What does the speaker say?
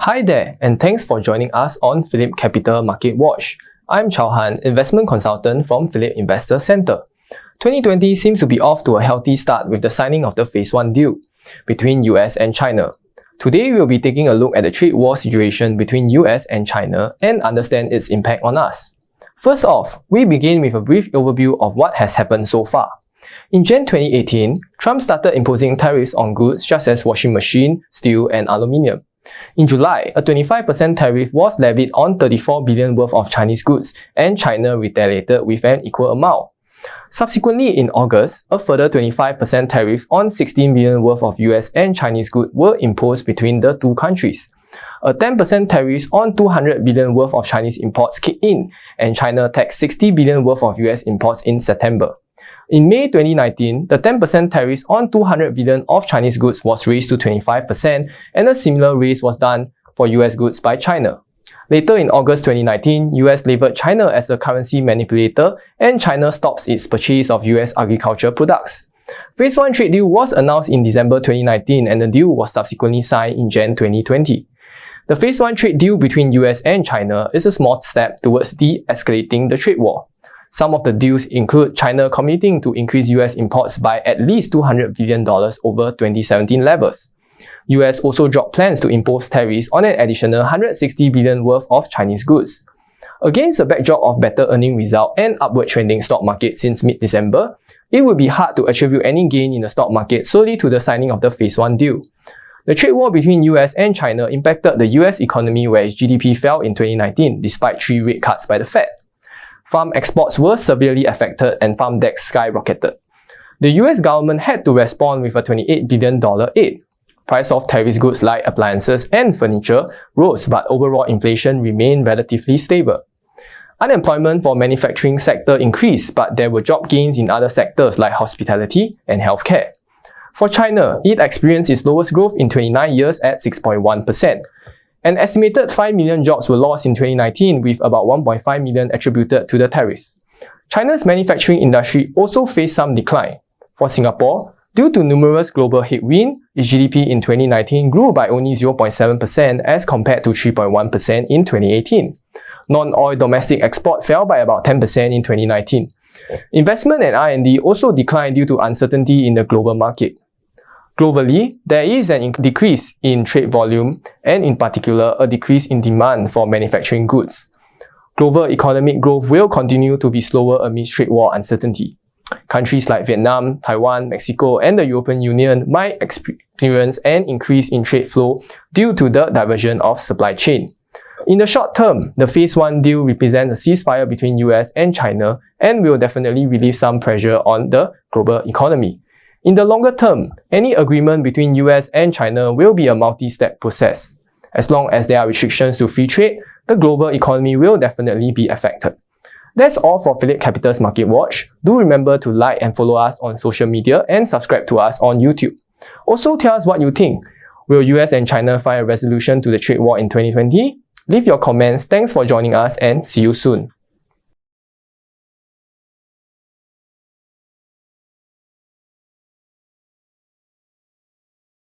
Hi there, and thanks for joining us on PhillipCapital Market Watch. I'm Chow Han, investment consultant from Phillip Investor Center. 2020 seems to be off to a healthy start with the signing of the Phase 1 deal between US and China. Today, we'll be taking a look at the trade war situation between US and China and understand its impact on us. First off, we begin with a brief overview of what has happened so far. In Jan 2018, Trump started imposing tariffs on goods such as washing machine, steel, and aluminium. In July, a 25% tariff was levied on 34 billion worth of Chinese goods, and China retaliated with an equal amount. Subsequently, in August, a further 25% tariffs on 16 billion worth of US and Chinese goods were imposed between the two countries. A 10% tariffs on 200 billion worth of Chinese imports kicked in, and China taxed 60 billion worth of US imports in September. In May 2019, the 10% tariffs on 200 billion of Chinese goods was raised to 25%, and a similar raise was done for US goods by China. Later in August 2019, US labelled China as a currency manipulator, and China stops its purchase of US agriculture products. Phase 1 trade deal was announced in December 2019, and the deal was subsequently signed in Jan 2020. The Phase 1 trade deal between US and China is a small step towards de-escalating the trade war. Some of the deals include China committing to increase US imports by at least $200 billion over 2017 levels. US also dropped plans to impose tariffs on an additional $160 billion worth of Chinese goods. Against a backdrop of better earning result and upward trending stock market since mid-December, it would be hard to attribute any gain in the stock market solely to the signing of the Phase 1 deal. The trade war between US and China impacted the US economy, where its GDP fell in 2019 despite 3 rate cuts by the Fed. Farm exports were severely affected and farm debts skyrocketed. The US government had to respond with a $28 billion aid. Price of tariff goods like appliances and furniture rose, but overall inflation remained relatively stable. Unemployment for manufacturing sector increased, but there were job gains in other sectors like hospitality and healthcare. For China, it experienced its lowest growth in 29 years at 6.1%. An estimated 5 million jobs were lost in 2019, with about 1.5 million attributed to the tariffs. China's manufacturing industry also faced some decline. For Singapore, due to numerous global headwinds, its GDP in 2019 grew by only 0.7% as compared to 3.1% in 2018. Non-oil domestic export fell by about 10% in 2019. Investment and R&D also declined due to uncertainty in the global market. Globally, there is a decrease in trade volume and in particular a decrease in demand for manufacturing goods. Global economic growth will continue to be slower amidst trade war uncertainty. Countries like Vietnam, Taiwan, Mexico, and the European Union might experience an increase in trade flow due to the diversion of supply chain. In the short term, the Phase 1 deal represents a ceasefire between US and China and will definitely relieve some pressure on the global economy. In the longer term, any agreement between US and China will be a multi-step process. As long as there are restrictions to free trade, the global economy will definitely be affected. That's all for PhillipCapital's Market Watch. Do remember to like and follow us on social media and subscribe to us on YouTube. Also, tell us what you think. Will US and China find a resolution to the trade war in 2020? Leave your comments. Thanks for joining us and see you soon.